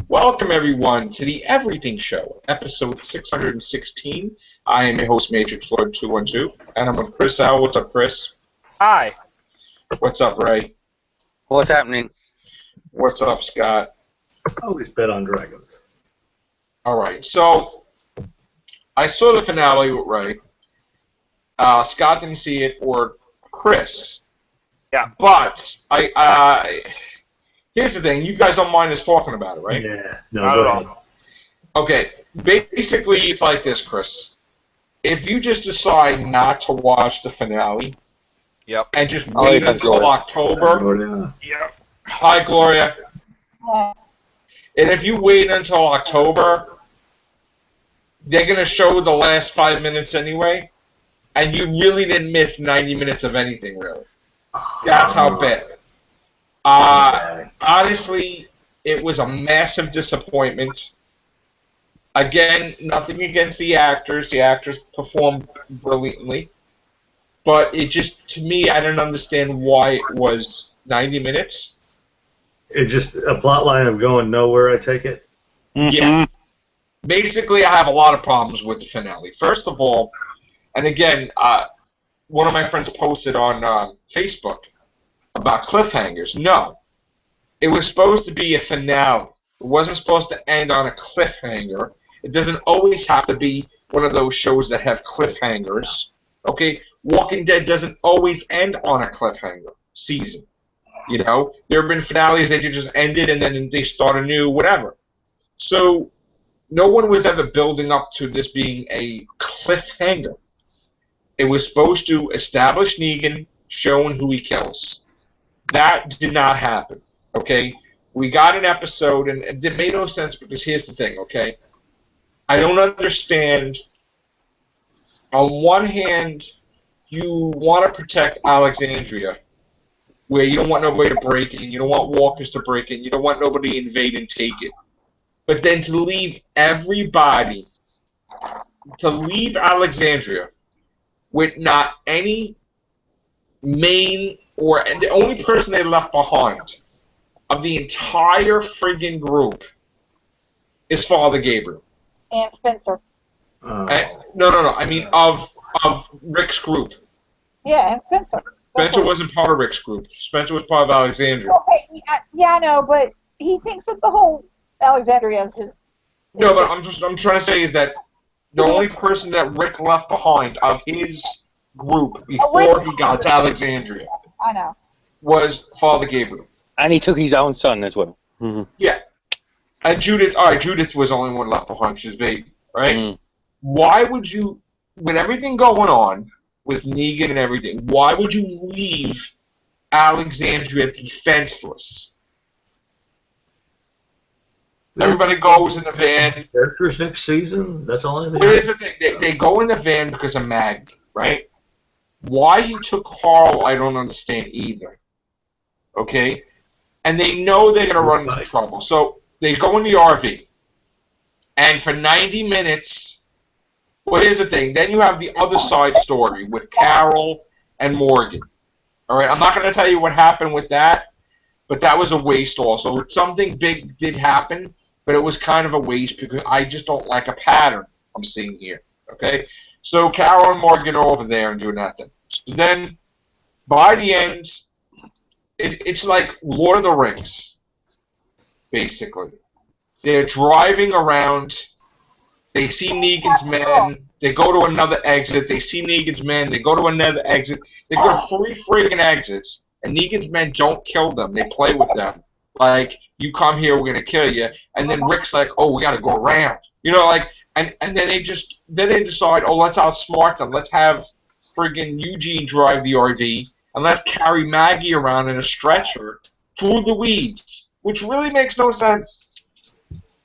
Welcome, everyone, to the Everything Show, episode 616. I am your host, Matrix Lord 212, and I'm with Chris Al. What's up, Chris? Hi. What's up, Ray? What's happening? What's up, Scott? Always bet on dragons. All right, so I saw the finale with Ray. Scott didn't see it, or Chris. Yeah. But here's the thing: you guys don't mind us talking about it, right? Yeah, no, Not go at ahead. all. Okay, basically it's like this, Chris. If you just decide not to watch the finale Yep. and just Oh, wait yeah, until Gloria. October, Gloria. Yep. hi Gloria, and if you wait until October, they're gonna show the last 5 minutes anyway, and you really didn't miss 90 minutes of anything really. That's how bad. Honestly, it was a massive disappointment. Again, nothing against the actors. The actors performed brilliantly. But it just, to me, I don't understand why it was 90 minutes. It's just a plot line of going nowhere, I take it. Yeah. Basically, I have a lot of problems with the finale. First of all, and again, one of my friends posted on Facebook about cliffhangers. No. It was supposed to be a finale. It wasn't supposed to end on a cliffhanger. It doesn't always have to be one of those shows that have cliffhangers. Okay? Walking Dead doesn't always end on a cliffhanger season. You know? There have been finales that just ended and then they start anew, whatever. So, no one was ever building up to this being a cliffhanger. It was supposed to establish Negan, showing who he kills. That did not happen. Okay? We got an episode, and it made no sense because here's the thing, okay? I don't understand. On one hand, you want to protect Alexandria, where you don't want nobody to break in, you don't want walkers to break in, you don't want nobody to invade and take it. But then to leave Alexandria with not any main, or and the only person they left behind of the entire friggin' group is Father Gabriel. And Spencer. No. I mean of Rick's group. Yeah, and Spencer. Spencer wasn't part of Rick's group. Spencer was part of Alexandria. Okay, yeah, I know, but he thinks of the whole Alexandria as his. No, but I'm trying to say is that the only person that Rick left behind of his group before he got to Alexandria I know. was Father Gabriel. And he took his own son as well. Yeah. And Judith, Judith was the only one left behind. She was baby, right? Mm. Why would you, with everything going on, with Negan and everything, why would you leave Alexandria defenseless? Everybody goes in the van. Characters next season? That's all I think. Here's the thing. They go in the van because of Maggie, right? Why he took Carl, I don't understand either. Okay? And they know they're going to run into trouble. So they go in the RV. And for 90 minutes, well, here's the thing. Then you have the other side story with Carol and Morgan. All right? I'm not going to tell you what happened with that, but that was a waste also. Something big did happen, but it was kind of a waste because I just don't like a pattern I'm seeing here. Okay? So Carol and Morgan are over there and doing nothing. So then, by the end, it's like Lord of the Rings, basically. They're driving around. They see Negan's men. They go to another exit. They see Negan's men. They go to another exit. They go to 3 friggin' exits, and Negan's men don't kill them. They play with them. Like, you come here, we're going to kill you. And then Rick's like, oh, we got to go around. You know, like, and then they decide, oh, let's outsmart them. Let's have friggin' Eugene drive the RV, and let's carry Maggie around in a stretcher through the weeds, which really makes no sense.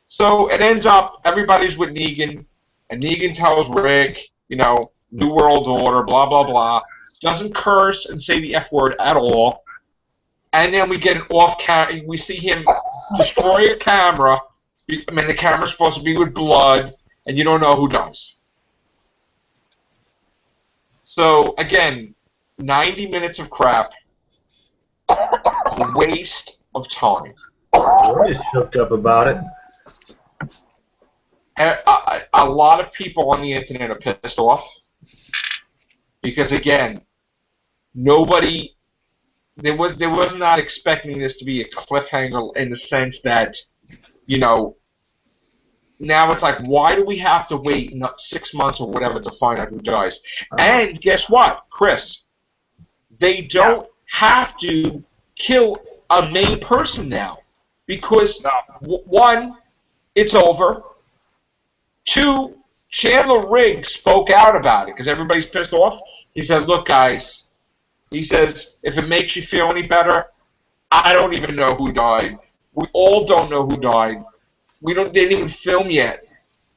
So it ends up, everybody's with Negan, and Negan tells Rick, you know, New World Order, blah, blah, blah. Doesn't curse and say the F word at all. And then we get an off-camera, we see him destroy a camera. I mean, the camera's supposed to be with blood, and you don't know who does. So, again, 90 minutes of crap, a waste of time. Gloria's choked up about it. A lot of people on the internet are pissed off because, again, nobody they was not expecting this to be a cliffhanger in the sense that, you know, now it's like, why do we have to wait 6 months or whatever to find out who dies? And guess what, Chris? They don't have to kill a main person now because one, it's over. Two, Chandler Riggs spoke out about it because everybody's pissed off. He said, "Look, guys," he says, "if it makes you feel any better, I don't even know who died. We all don't know who died. They didn't even film yet,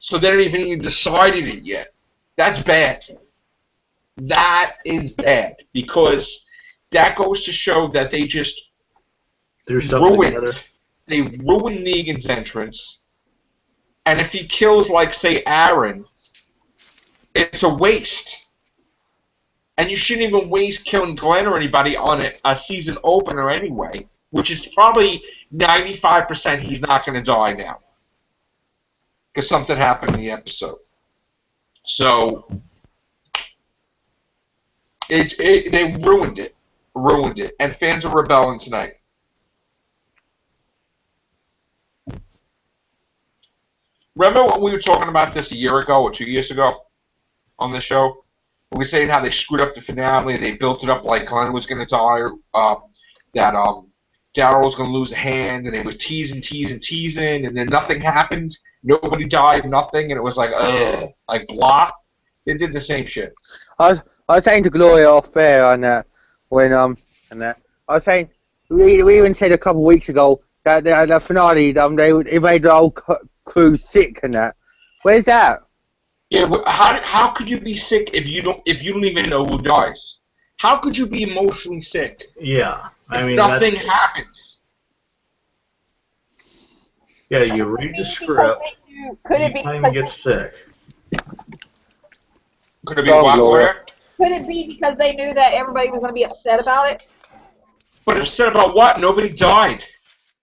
so they don't even decided it yet. That's bad. That is bad because that goes to show that they just ruined. They ruined Negan's entrance, and if he kills, like, say, Aaron, it's a waste. And you shouldn't even waste killing Glenn or anybody on a season opener anyway, which is probably 95% he's not going to die now. Because something happened in the episode. So, they ruined it. Ruined it. And fans are rebelling tonight. Remember when we were talking about this a year ago or 2 years ago on the show? We were saying how they screwed up the finale, they built it up like Glenn was going to die, that Daryl was going to lose a hand, and they were teasing, and then nothing happened. Nobody died, nothing, and it was like, ugh, like blah. They did the same shit. I was saying to Gloria off air on that when and that I was saying we even said a couple of weeks ago that the finale they made the whole crew sick and that. Where's that? Yeah, how could you be sick if you don't even know who dies? How could you be emotionally sick? Yeah, I mean nothing happens. Yeah, you read the script. You kind of get sick. Could it be what, Gloria? Could it be because they knew that everybody was going to be upset about it? But upset about what? Nobody died.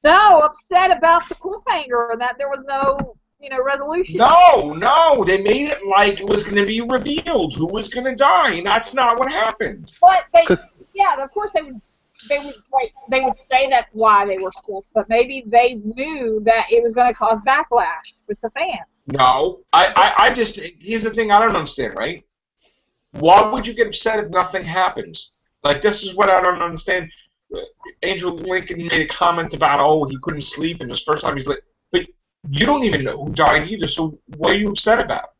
No, upset about the cliffhanger and that there was no, resolution. No, they made it like it was going to be revealed who was going to die, and that's not what happened. But of course they would say that's why they were sick, but maybe they knew that it was going to cause backlash with the fans. No, I just, here's the thing I don't understand, right? Why would you get upset if nothing happens? Like, this is what I don't understand. Angel Lincoln made a comment about, he couldn't sleep, and it was the first time he's like, but you don't even know who died either, so what are you upset about?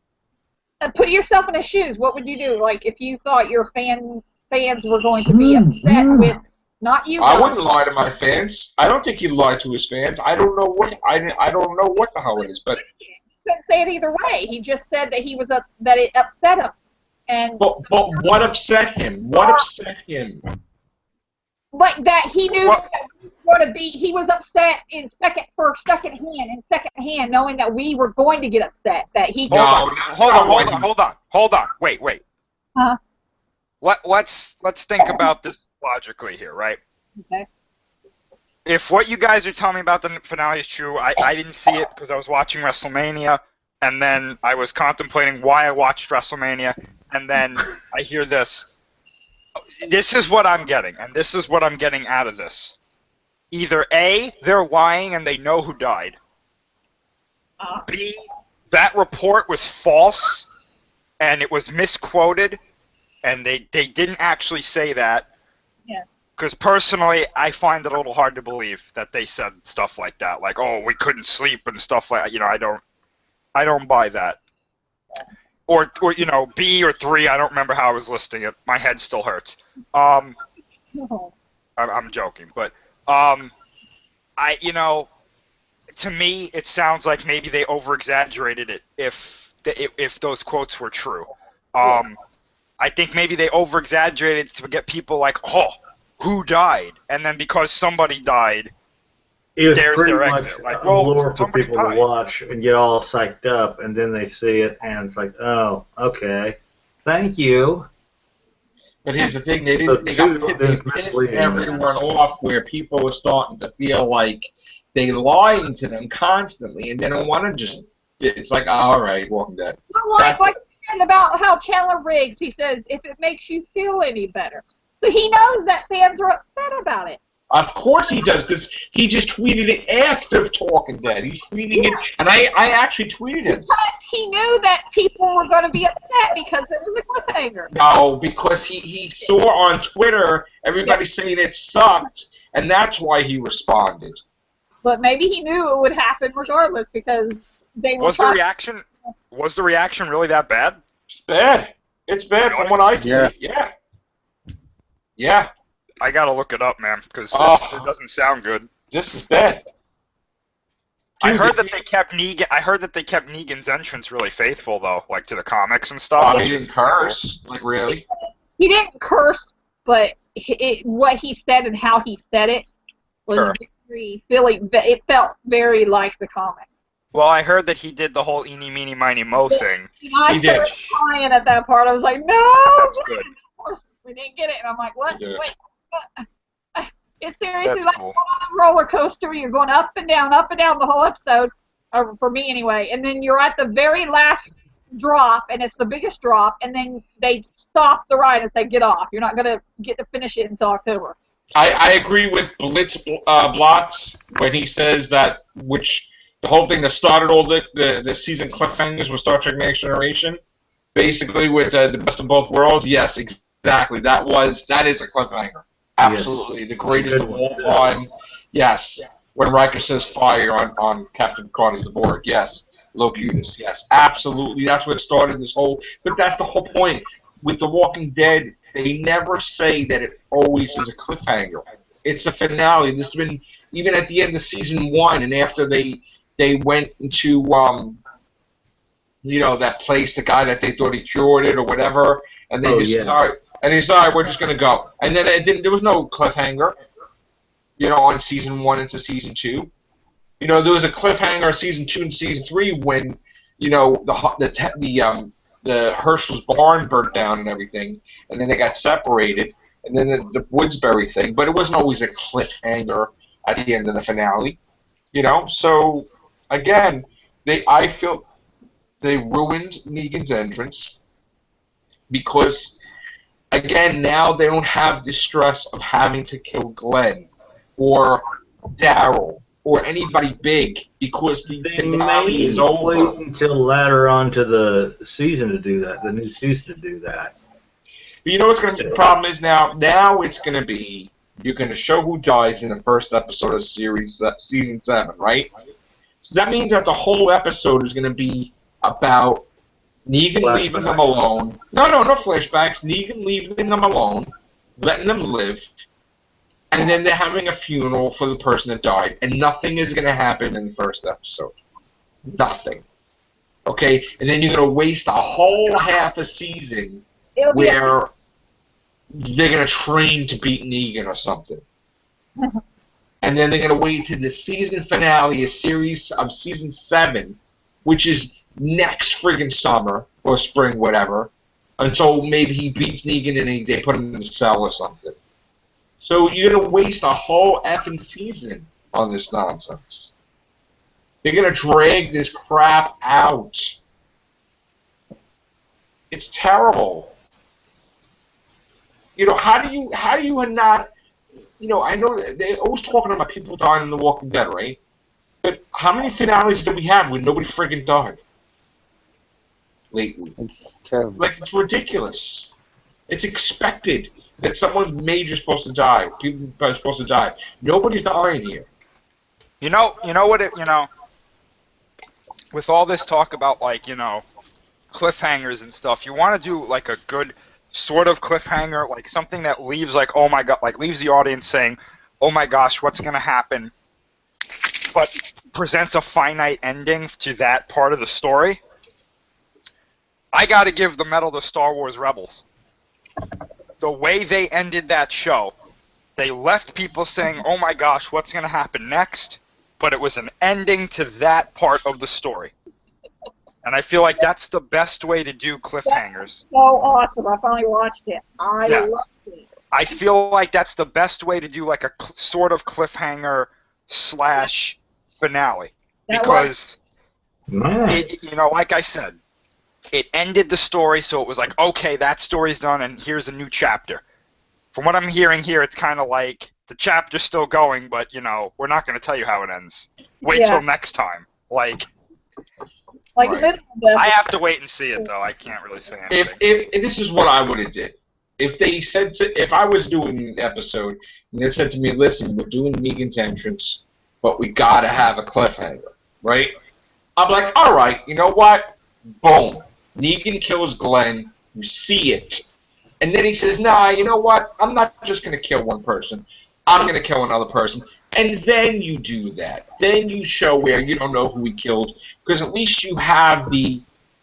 Put yourself in his shoes. What would you do? Like, if you thought your fans were going to be upset with, not you. I wouldn't lie to my fans. I don't think he lied to his fans. I don't know what the hell it is, but he couldn't say it either way. He just said that that it upset him. And but what upset him? What upset him? Like that he knew that he was going to be. He was upset in second hand, knowing that we were going to get upset. That he. Hold on. Wait. Huh? Let's think about this logically here, right? Okay. If what you guys are telling me about the finale is true, I didn't see it because I was watching WrestleMania, and then I was contemplating why I watched WrestleMania, and then I hear this. This is what I'm getting, and this is what I'm getting out of this. Either A, they're lying and they know who died. B, that report was false, and it was misquoted, and they didn't actually say that. Yeah. Because personally, I find it a little hard to believe that they said stuff like that, like, we couldn't sleep and stuff like that. I don't buy that. Or B or 3, I don't remember how I was listing it. My head still hurts. I'm joking, but to me, it sounds like maybe they over-exaggerated it if those quotes were true. I think maybe they over-exaggerated to get people like, who died? And then because somebody died, it was there's pretty their much exit. Like, lure for somebody people died. to watch and get all psyched up, and then they see it, and it's like, oh, okay, thank you. But here's the thing, they pissed everyone off where people were starting to feel like they lying to them constantly, and they don't want to just. It's like, all right, Walking Dead. Like you said about how Chandler Riggs, he says, if it makes you feel any better. So he knows that fans are upset about it. Of course he does, because he just tweeted it after Talking Dead. He's tweeting it, and I actually tweeted it. Because he knew that people were going to be upset because it was a cliffhanger. No, because he saw on Twitter everybody saying it sucked, and that's why he responded. But maybe he knew it would happen regardless because they were. Was the reaction really that bad? It's bad. It's bad from what I see. Yeah. Yeah. I gotta look it up, man, because it doesn't sound good. This is bad. I heard that they kept Negan. I heard that they kept Negan's entrance really faithful, though, like to the comics and stuff. Oh, he didn't curse, like really. He didn't curse, but what he said and how he said it was very feeling. It felt very like the comic. Well, I heard that he did the whole eeny, meeny, miny, mo thing. I started crying at that part. I was like, no. That's good. Of course, we didn't get it, and I'm like, what? Wait. It's seriously That's like cool. going on a roller coaster. You're going up and down the whole episode, or for me anyway. And then you're at the very last drop, and it's the biggest drop, and then they stop the ride and say, get off. You're not going to get to finish it until October. I agree with Blitz Blotz when he says that, the whole thing that started all the season cliffhangers with Star Trek Next Generation, basically with the best of both worlds. Yes, exactly. That is a cliffhanger. Absolutely, the greatest of all time. Yes, when Riker says fire on Captain Picard as the Borg. Yes, Locutus. Yes, absolutely. That's what started this whole. But that's the whole point with The Walking Dead. They never say that it always is a cliffhanger. It's a finale. This has been even at the end of season 1, and after they went into that place, the guy that they thought he cured it or whatever, and then says, all right. And he said, all right, we're just going to go. And then there was no cliffhanger, on season 1 into season 2. There was a cliffhanger season 2 and season 3 when, the Herschel's barn burnt down and everything, and then they got separated, and then the Woodsbury thing. But it wasn't always a cliffhanger at the end of the finale, So, again, I feel they ruined Negan's entrance because... Again, now they don't have the stress of having to kill Glenn or Daryl or anybody big because the finale is over. Wait until later on to the season to do that, the new season to do that. But you know what's going to be the problem is now? Now it's going to be you're going to show who dies in the first episode of season 7, right? So that means that the whole episode is going to be about Negan leaving them alone. No flashbacks. Negan leaving them alone, letting them live, and then they're having a funeral for the person that died, and nothing is going to happen in the first episode. Nothing. Okay? And then you're going to waste a whole half a season where they're going to train to beat Negan or something. And then they're going to wait till the season finale, a series of season 7, which is next friggin' summer or spring, whatever, until maybe he beats Negan and they put him in a cell or something. So you're gonna waste a whole effing season on this nonsense. They're gonna drag this crap out. It's terrible. How do you not? I know they're always talking about people dying in The Walking Dead, right? But how many finales did we have when nobody friggin' died? Lately. It's terrible. It's ridiculous. It's expected that someone major is supposed to die. People are supposed to die. Nobody's dying here. With all this talk about cliffhangers and stuff, you want to do like a good sort of cliffhanger, like something that leaves oh my god, leaves the audience saying, oh my gosh, what's gonna happen, but presents a finite ending to that part of the story. I gotta give the medal to Star Wars Rebels. The way they ended that show, they left people saying, oh my gosh, what's gonna happen next? But it was an ending to that part of the story. And I feel like that's the best way to do cliffhangers. So awesome. I finally watched it. I loved it. I feel like that's the best way to do like a sort of cliffhanger / finale That because Nice. like I said, it ended the story, so it was like, okay, that story's done, and here's a new chapter. From what I'm hearing here, it's kind of like the chapter's still going, but we're not going to tell you how it ends. Wait till next time. Like Like Right. I have to wait and see it though. I can't really say anything. If this is what I would have did, if I was doing an episode and they said to me, listen, we're doing Negan's entrance, but we gotta have a cliffhanger, right? I'm like, all right, you know what? Boom, Negan kills Glenn. You see it, and then he says, nah, you know what? I'm not just gonna kill one person. I'm gonna kill another person. And then you do that. Then you show where you don't know who he killed, because at least you have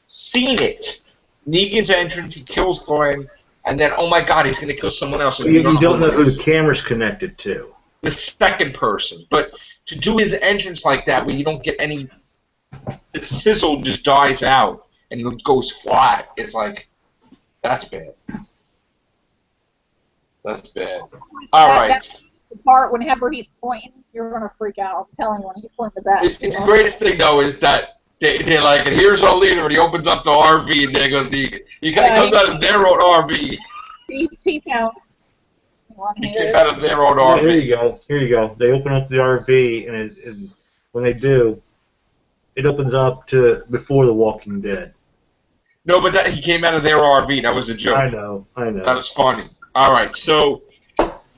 seen it. Negan's entrance, he kills Glenn, and then, oh my god, he's going to kill someone else. And You don't know who it is. the camera's connected to. The second person. But to do his entrance like that, where you don't get any, the sizzle just dies out, and it goes flat, it's like, that's bad. That's bad. All right. The part whenever he's pointing, you're gonna freak out. I'm telling you, when he's pointing to that. The greatest thing though is that they're like, and here's our leader, and he opens up the RV, and there goes Negan. He comes out of their own RV. P-Town. He came out of their own RV. Here you go. Here you go. They open up the RV, and when they do, it opens up to before The Walking Dead. No, but he came out of their RV. That was a joke. I know. That was funny. All right, so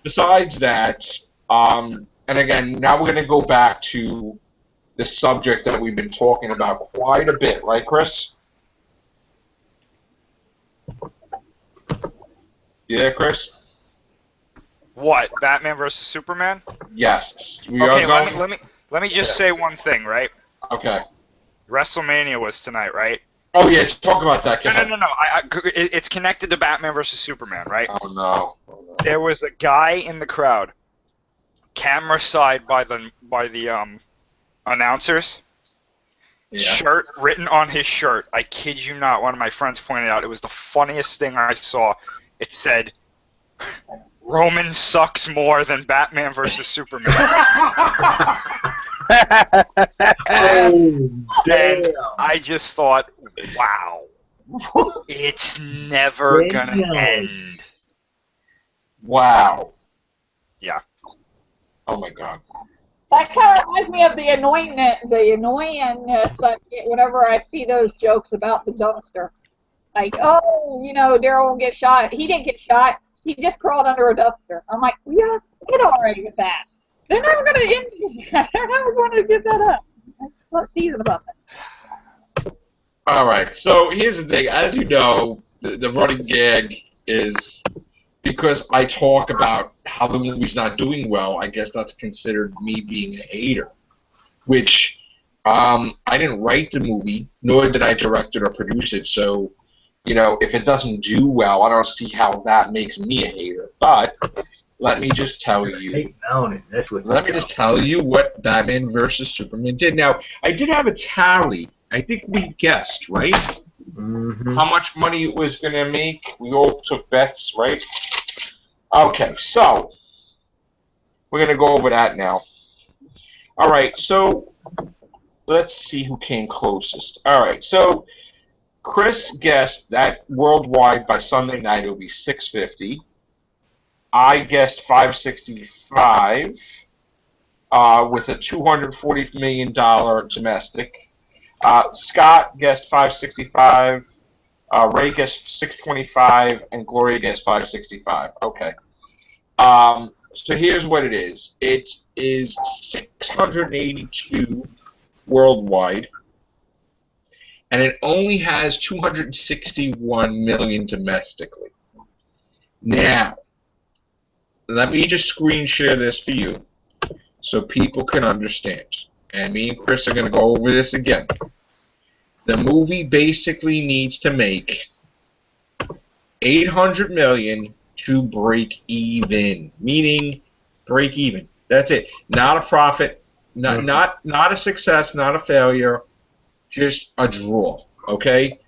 besides that, and again, now we're going to go back to the subject that we've been talking about quite a bit, right, Chris? Yeah, Chris? What? Batman versus Superman? Yes. Okay, let me just say one thing, right? Okay. WrestleMania was tonight, right? Oh yeah, talk about that. No. It's connected to Batman versus Superman, right? Oh no. There was a guy in the crowd, camera side by the announcers. Yeah. Shirt written on his shirt. I kid you not. One of my friends pointed out it was the funniest thing I saw. It said, "Roman sucks more than Batman versus Superman." Oh, damn. And I just thought, wow, it's never gonna end. Wow. Yeah. Oh my god. That kind of reminds me of the annoyingness that whenever I see those jokes about the dumpster. Like, oh, Daryl won't get shot. He didn't get shot. He just crawled under a dumpster. I'm like, yeah, get already with that. They're never going to end that. They're never going to give that up. Let's season about that. All right. So here's the thing. As you know, the running gag is because I talk about how the movie's not doing well. I guess that's considered me being a hater, which I didn't write the movie, nor did I direct it or produce it. So, if it doesn't do well, I don't see how that makes me a hater. But let me just tell you. Let me just tell you what Batman versus Superman did. Now, I did have a tally. I think we guessed, right? Mm-hmm. How much money it was going to make. We all took bets, right? Okay, so we're going to go over that now. All right, so let's see who came closest. All right, so Chris guessed that worldwide by Sunday night it would be 650. I guessed 565 with a $240 million domestic. Scott guessed 565. Ray guessed 625, and Gloria guessed 565. Okay. So here's what it is. It is 682 worldwide, and it only has 261 million domestically. Now, let me just screen share this for you so people can understand. And me and Chris are going to go over this again. The movie basically needs to make 800 million to break even, meaning break even. That's it. Not a profit, not a success, not a failure, just a draw. Okay.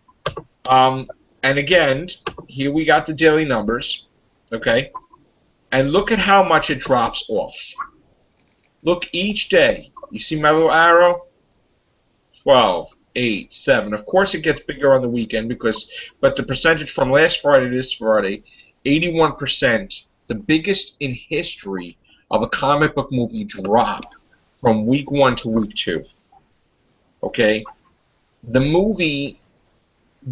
And again, here we got the daily numbers. Okay. And look at how much it drops off. Look each day. You see my little arrow? 12, 8, 7. Of course it gets bigger on the weekend but the percentage from last Friday to this Friday, 81%, the biggest in history of a comic book movie drop from week 1 to week 2. Okay? The movie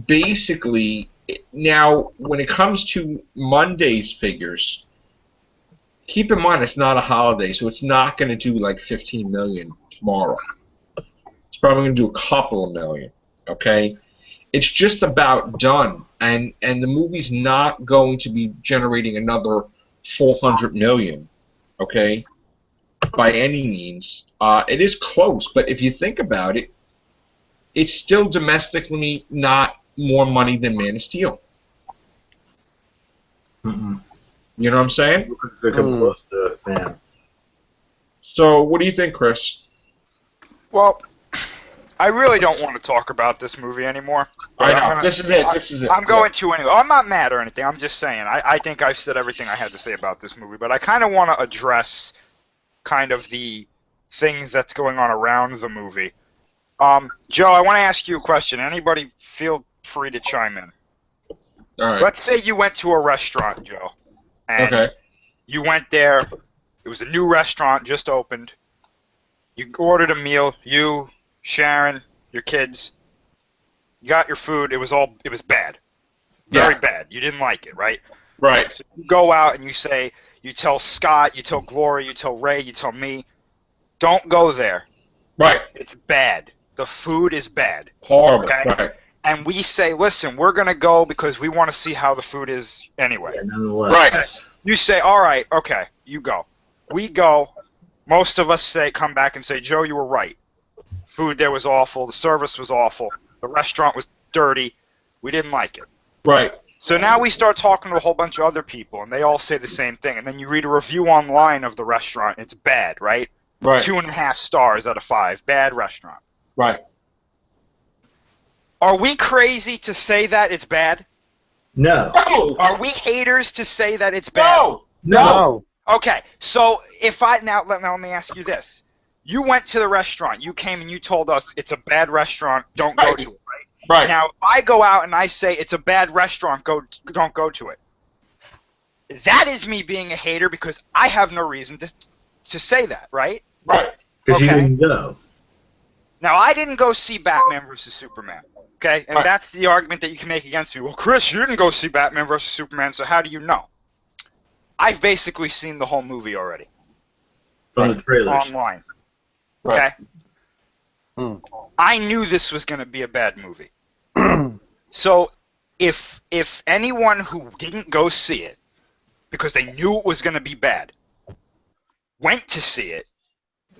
basically, now when it comes to Monday's figures, keep in mind it's not a holiday, so it's not going to do like 15 million tomorrow. It's probably going to do a couple of million, okay? It's just about done, and the movie's not going to be generating another 400 million, okay, by any means. It is close, but if you think about it, it's still domestically not more money than Man of Steel. Mm-mm. You know what I'm saying? They're coming close to it, man. So, what do you think, Chris? Well, I really don't want to talk about this movie anymore. I know. This is it. I'm going to anyway. I'm not mad or anything. I'm just saying. I think I've said everything I had to say about this movie, but I kind of want to address kind of the things that's going on around the movie. Joe, I want to ask you a question. Anybody feel free to chime in. All right. Let's say you went to a restaurant, Joe. And Okay. you went there. It was a new restaurant, just opened. You ordered a meal. You, Sharon, your kids. You got your food. It was bad. Very bad. You didn't like it, right? Right. So you go out and you tell Scott, you tell Gloria, you tell Ray, you tell me, don't go there. Right. It's bad. The food is bad. Horrible. Okay? Right. And we say, listen, we're going to go because we want to see how the food is anyway. Yeah, nonetheless. Right. You say, all right, okay, you go. We go. Most of us come back and say, Joe, you were right. Food there was awful. The service was awful. The restaurant was dirty. We didn't like it. Right. So now we start talking to a whole bunch of other people, and they all say the same thing. And then you read a review online of the restaurant. It's bad, right? Right. 2.5 stars out of 5. Bad restaurant. Right. Are we crazy to say that it's bad? No. No. Are we haters to say that it's bad? No. No. Okay, so now let me ask you this. You went to the restaurant. You came and you told us it's a bad restaurant. Don't go Right. to it, right? Right. Now, if I go out and I say it's a bad restaurant, don't go to it. That is me being a hater because I have no reason to say that, right? Right. Because you Okay. didn't go. Now, I didn't go see Batman versus Superman, okay? And Right. that's the argument that you can make against me. Well, Chris, you didn't go see Batman versus Superman, so how do you know? I've basically seen the whole movie already From the trailers. online, okay? Right. I knew this was going to be a bad movie. So if anyone who didn't go see it because they knew it was going to be bad went to see it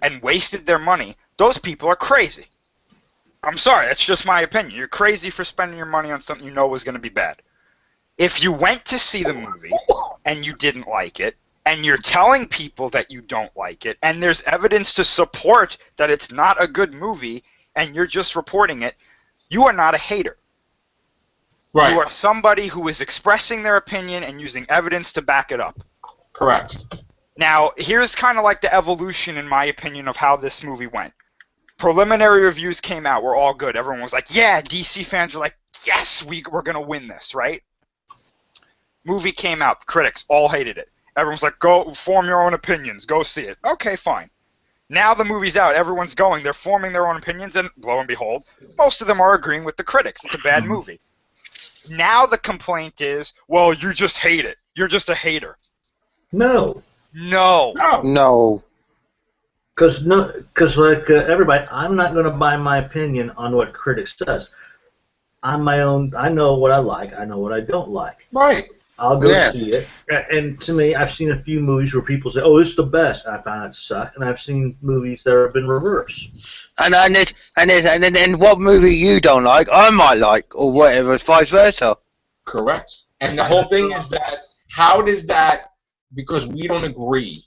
and wasted their money, those people are crazy. I'm sorry, that's just my opinion. You're crazy for spending your money on something you know was going to be bad. If you went to see the movie and you didn't like it, and you're telling people that you don't like it, and there's evidence to support that it's not a good movie, and you're just reporting it, you are not a hater. Right. You are somebody who is expressing their opinion and using evidence to back it up. Correct. Now, here's kind of like the evolution, in my opinion, of how this movie went. Preliminary reviews came out. We're all good. Everyone was like, yeah, DC fans are like, yes, we're going to win this, right? Movie came out. Critics all hated it. Everyone's like, go form your own opinions. Go see it. Okay, fine. Now the movie's out. Everyone's going. They're forming their own opinions, and lo and behold, most of them are agreeing with the critics. It's a bad movie. Now the complaint is, well, you just hate it. You're just a hater. No. No. No. No. Because like everybody, I'm not going to buy my opinion on what critics says. I'm my own. I know what I like. I know what I don't like. Right. I'll go Yeah. see it. And to me, I've seen a few movies where people say, "Oh, this is the best," and I find it suck. And I've seen movies that have been reversed. And what movie you don't like, I might like, or whatever, vice versa. Correct. And the whole thing is that, how does that, because we don't agree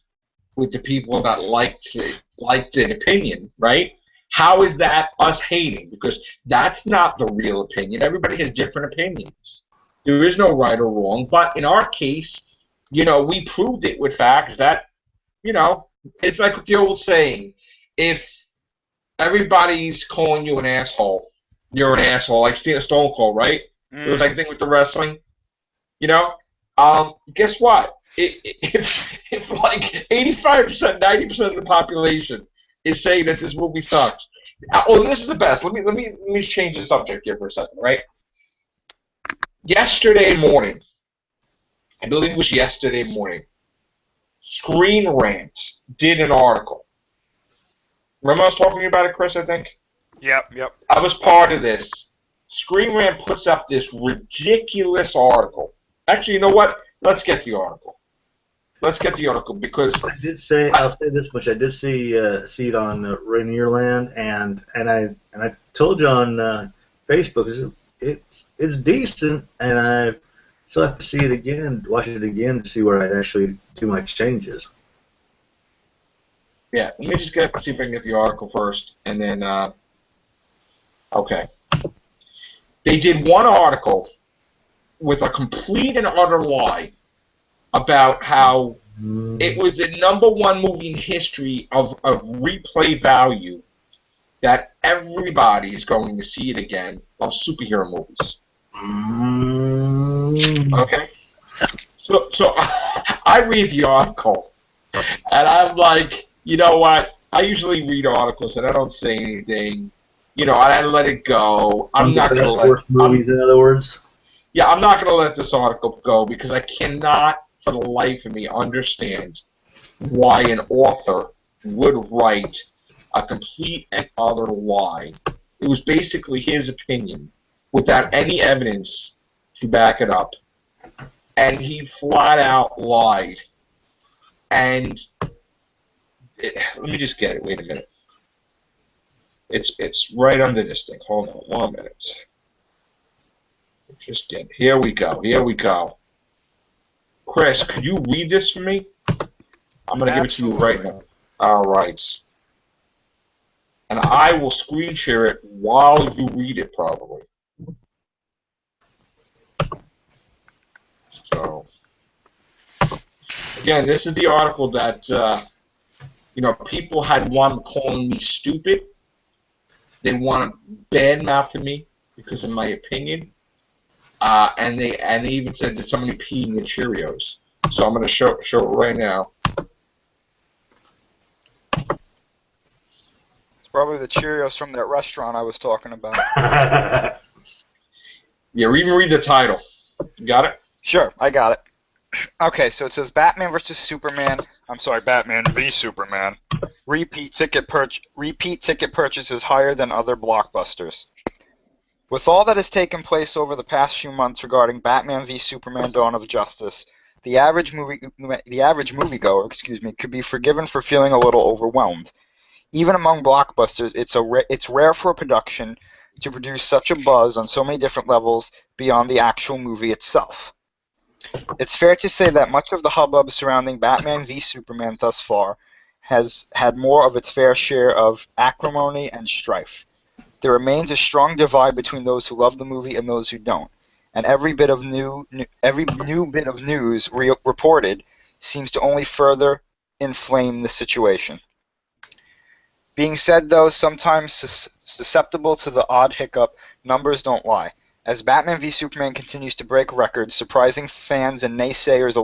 with the people that liked the opinion, right? How is that us hating? Because that's not the real opinion. Everybody has different opinions. There is no right or wrong. But in our case, we proved it with facts that, It's like the old saying: if everybody's calling you an asshole, you're an asshole. Like Stone Cold, right? It was like thing with the wrestling. You know, guess what? If like 85%, 90% of the population is saying that this movie sucks. Oh, this is the best. Let me change the subject here for a second, right? Yesterday morning, I believe it was yesterday morning, Screen Rant did an article. Remember I was talking about it, Chris, I think? Yep. I was part of this. Screen Rant puts up this ridiculous article. Actually, you know what? Let's get the article. Because I did say, I'll say this much: I did see it on Rainierland, and I told you on Facebook, it's decent, and I still have to see it again, watch it again to see where I actually do my changes. yeah, let me just see if I can get the article first, and then okay. They did one article with a complete and utter lie about how it was the #1 movie in history of replay value that everybody is going to see it again of superhero movies. Okay? So I read the article, and I'm like, you know what? I usually read articles and I don't say anything. You know, I let it go. I'm not going to let... worst movies, in other words? Yeah, I'm not going to let this article go because I cannot, for the life of me, understand why an author would write a complete and utter lie. It was basically his opinion without any evidence to back it up. And he flat out lied. And let me just get it. Wait a minute. It's right under this thing. Hold on 1 minute. Just get it. Here we go. Chris, could you read this for me? I'm going to give it to you right now. All right. And I will screen share it while you read it, probably. So, again, this is the article that, people had one calling me stupid. They wanted bad-mouthing me because of my opinion. And they even said that somebody peed in the Cheerios. So I'm going to show it right now. It's probably the Cheerios from that restaurant I was talking about. Yeah, even read the title. You got it? Sure, I got it. Okay, so it says Batman v Superman v Superman. Repeat ticket purchases higher than other blockbusters. With all that has taken place over the past few months regarding Batman v Superman: Dawn of Justice, the average moviegoer, could be forgiven for feeling a little overwhelmed. Even among blockbusters, it's rare for a production to produce such a buzz on so many different levels beyond the actual movie itself. It's fair to say that much of the hubbub surrounding Batman v Superman thus far has had more of its fair share of acrimony and strife. There remains a strong divide between those who love the movie and those who don't, and every new bit of news reported seems to only further inflame the situation. Being said, though, sometimes susceptible to the odd hiccup, numbers don't lie. As Batman v Superman continues to break records, surprising fans and naysayers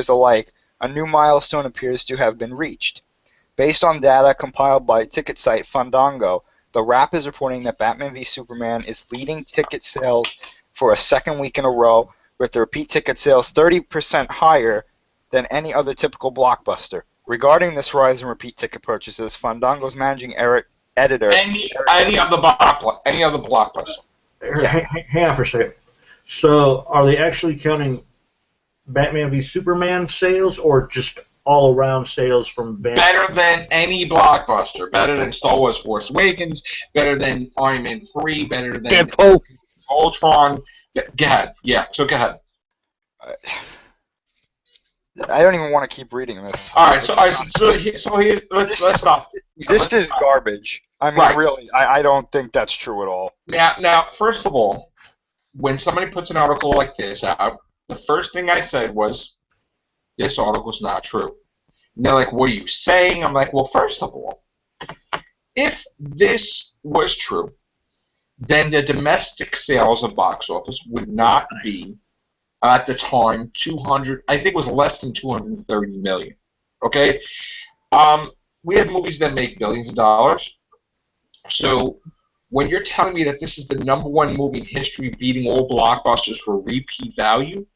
alike, a new milestone appears to have been reached. Based on data compiled by ticket site Fandango, The Wrap is reporting that Batman v Superman is leading ticket sales for a second week in a row, with the repeat ticket sales 30% higher than any other typical blockbuster. Regarding this rise in repeat ticket purchases, Fandango's managing editor... Any other blockbuster. Yeah. Hang on for a second. So, are they actually counting Batman v Superman sales, or just all-around sales from Batman? Better than any blockbuster. Better than Star Wars Force Awakens. Better than Iron Man 3. Better than Deadpool. Ultron. Go ahead. Yeah, so go ahead. I don't even want to keep reading this. All right, so let's stop. This is garbage. I mean, Right. Really, I don't think that's true at all. Now, first of all, when somebody puts an article like this out, the first thing I said was, this article's not true. And they're like, what are you saying? I'm like, well, first of all, if this was true, then the domestic sales of box office would not be, at the time, 200, I think it was less than 230 million. Okay? We have movies that make billions of dollars. So when you're telling me that this is the #1 movie in history beating all blockbusters for repeat value,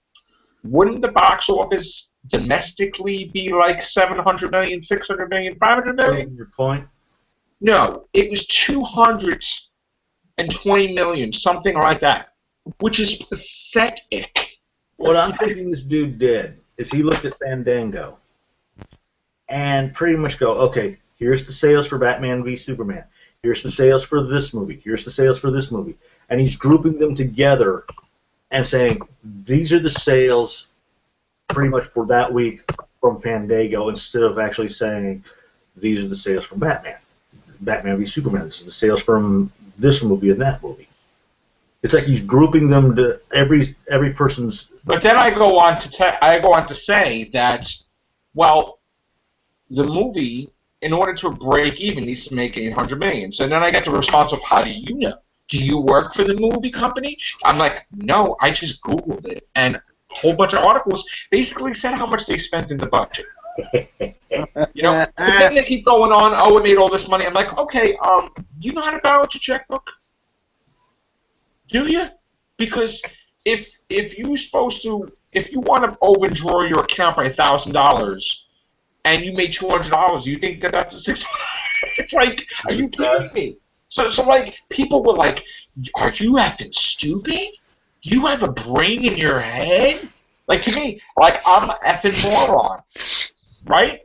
wouldn't the box office domestically be like 700 million, 600 million, 500 million? Your point? No, it was 220 million, something like that, which is pathetic. What I'm thinking this dude did is he looked at Fandango and pretty much go, okay, here's the sales for Batman v Superman. Here's the sales for this movie. Here's the sales for this movie. And he's grouping them together and saying, these are the sales pretty much for that week from Fandango, instead of actually saying, these are the sales from Batman. Batman v Superman. This is the sales from this movie and that movie. It's like he's grouping them to every person's. But then I go on to say that, well, the movie, in order to break even, needs to make 800 million. So then I get the response of, how do you know? Do you work for the movie company? I'm like, no, I just Googled it, and a whole bunch of articles basically said how much they spent in the budget. You know, but then they keep going on, oh, it made all this money. I'm like, okay, do you know how to balance a checkbook? Do you? Because if you want to overdraw your account by $1,000 and you made $200, you think that that's a $600? It's like, are you kidding me? So like, people were like, are you effing stupid? Do you have a brain in your head? Like, to me, like, I'm an effing moron, right?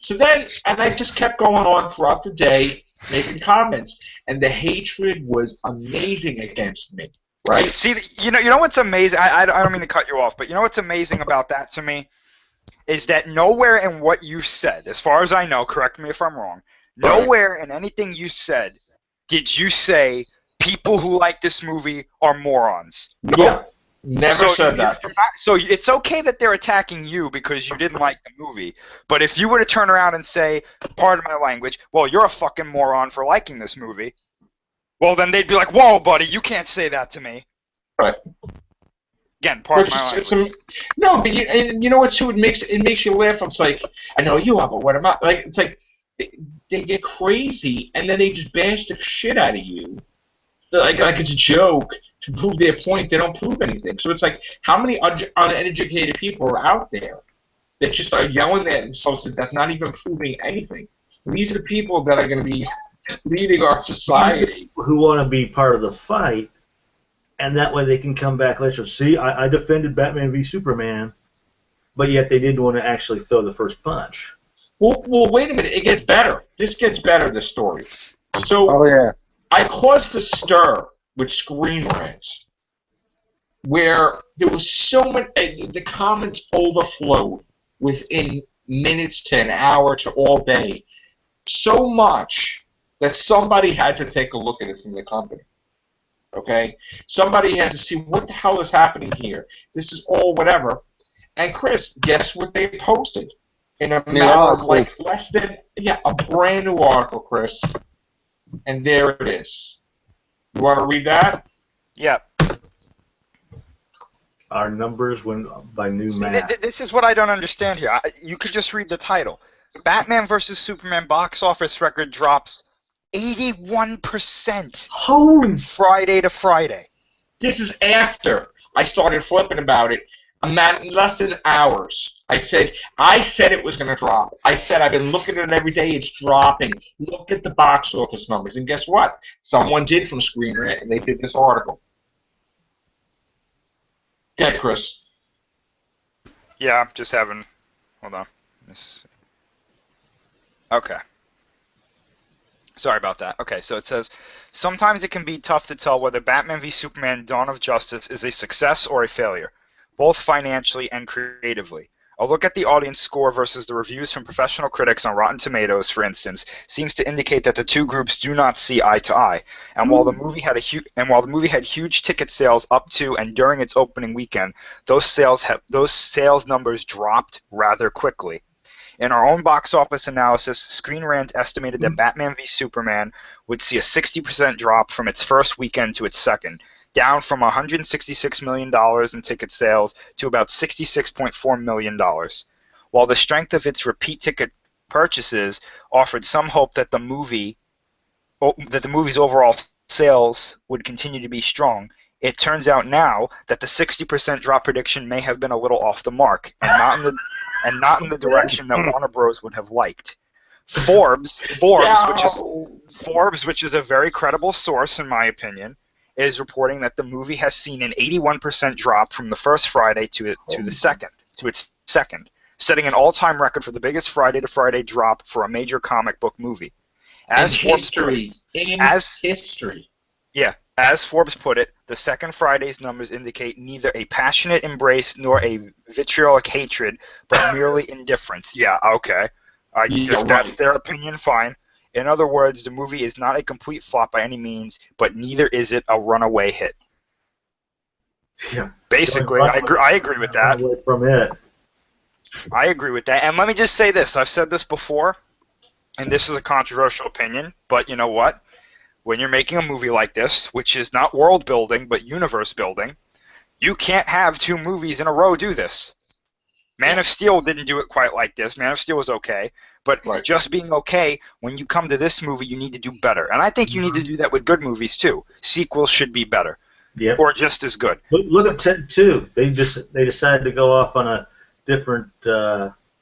So then, and I just kept going on throughout the day, making comments, and the hatred was amazing against me, right? See, you know what's amazing? I don't mean to cut you off, but you know what's amazing about that to me is that nowhere in what you said, as far as I know, correct me if I'm wrong, nowhere in anything you said did you say people who like this movie are morons. Yeah. Never said that. So it's okay that they're attacking you because you didn't like the movie, but if you were to turn around and say, pardon my language, well, you're a fucking moron for liking this movie, well, then they'd be like, whoa, buddy, you can't say that to me. Right. Again, pardon my language. No, but you know what, too? It makes you laugh. It's like, I know you are, but what am I? Like, it's like, they get crazy, and then they just bash the shit out of you. Like it's a joke. To prove their point, they don't prove anything. So it's like, how many uneducated people are out there that just are yelling at themselves to death, not even proving anything? These are the people that are going to be leading our society. Who want to be part of the fight, and that way they can come back later. See, I defended Batman v Superman, but yet they didn't want to actually throw the first punch. Well, wait a minute. It gets better. This gets better, this story. So, Oh yeah. I caused a stir with Screen Rants, where there was so many, the comments overflowed within minutes to an hour to all day, so much that somebody had to take a look at it from the company. Okay? Somebody had to see what the hell is happening here. This is all whatever. And Chris, guess what they posted? In a matter of like less than, a brand new article, Chris. And there it is. You want to read that? Yeah. Our numbers went by new math. This is what I don't understand here. You could just read the title. Batman vs. Superman box office record drops 81%. Holy Friday to Friday. This is after I started flipping about it. In less than hours. I said it was going to drop. I said I've been looking at it every day. It's dropping. Look at the box office numbers. And guess what? Someone did from Screen Rant, and they did this article. Okay, Chris. Yeah, I'm just having... Hold on. Okay. Sorry about that. Okay, so it says, sometimes it can be tough to tell whether Batman v Superman Dawn of Justice is a success or a failure, both financially and creatively. A look at the audience score versus the reviews from professional critics on Rotten Tomatoes, for instance, seems to indicate that the two groups do not see eye to eye. And while the movie had huge ticket sales up to and during its opening weekend, those sales numbers dropped rather quickly. In our own box office analysis, Screen Rant estimated that Batman v Superman would see a 60% drop from its first weekend to its second, down from $166 million in ticket sales to about $66.4 million. While the strength of its repeat ticket purchases offered some hope that the movie's overall sales would continue to be strong, it turns out now that the 60% drop prediction may have been a little off the mark and not in the direction that Warner Bros. Would have liked. Forbes, which is a very credible source in my opinion, is reporting that the movie has seen an 81% drop from the first Friday to its second, setting an all-time record for the biggest Friday-to-Friday drop for a major comic book movie. As Forbes put it, the second Friday's numbers indicate neither a passionate embrace nor a vitriolic hatred, but merely indifference. Yeah, okay. If that's their opinion, fine. In other words, the movie is not a complete flop by any means, but neither is it a runaway hit. Yeah. Basically, I agree with that. From it. I agree with that. And let me just say this. I've said this before, and this is a controversial opinion, but you know what? When you're making a movie like this, which is not world building, but universe building, you can't have two movies in a row do this. Man of Steel didn't do it quite like this. Man of Steel was okay, but just being okay, when you come to this movie, you need to do better. And I think you need to do that with good movies, too. Sequels should be better. Yep. Or just as good. Look at Ted 2. They decided to go off on a different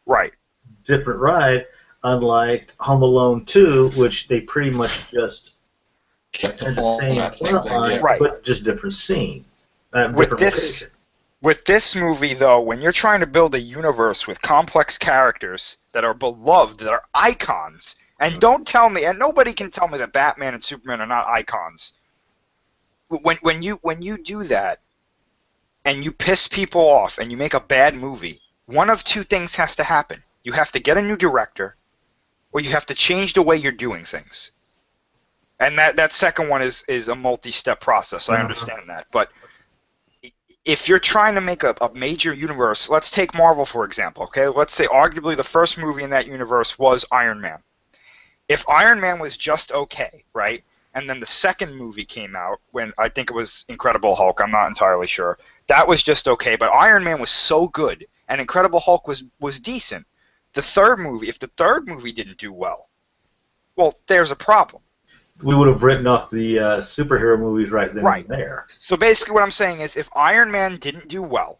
ride, unlike Home Alone 2, which they pretty much just kept had the same plot line, but just different scene. With this movie, though, when you're trying to build a universe with complex characters that are beloved, that are icons, and don't tell me, and nobody can tell me that Batman and Superman are not icons. When you do that, and you piss people off, and you make a bad movie, one of two things has to happen. You have to get a new director, or you have to change the way you're doing things. And that second one is a multi-step process. I understand that, but if you're trying to make a major universe, let's take Marvel for example, okay? Let's say arguably the first movie in that universe was Iron Man. If Iron Man was just okay, right, and then the second movie came out, when I think it was Incredible Hulk, I'm not entirely sure, that was just okay, but Iron Man was so good, and Incredible Hulk was decent. If the third movie didn't do well, there's a problem. We would have written off the superhero movies right then and there. So basically what I'm saying is if Iron Man didn't do well,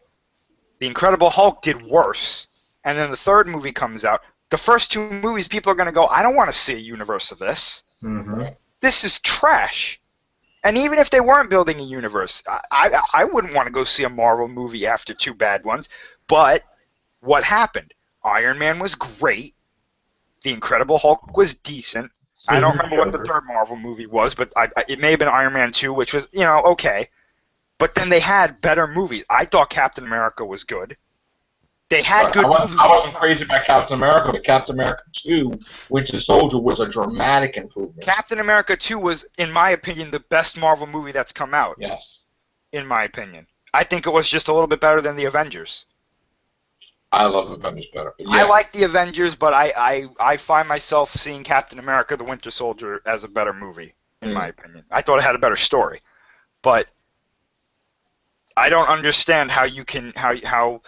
the Incredible Hulk did worse, and then the third movie comes out, the first two movies people are going to go, I don't want to see a universe of this. Mm-hmm. This is trash. And even if they weren't building a universe, I wouldn't want to go see a Marvel movie after two bad ones. But what happened? Iron Man was great. The Incredible Hulk was decent. I don't remember what the third Marvel movie was, but it may have been Iron Man 2, which was, okay. But then they had better movies. I thought Captain America was good. They had good movies. I wasn't crazy about Captain America, but Captain America 2, Winter Soldier, was a dramatic improvement. Captain America 2 was, in my opinion, the best Marvel movie that's come out. Yes. In my opinion. I think it was just a little bit better than the Avengers. I love Avengers better. Yeah. I like the Avengers, but I find myself seeing Captain America: The Winter Soldier as a better movie, in my opinion. I thought it had a better story, but I don't understand how how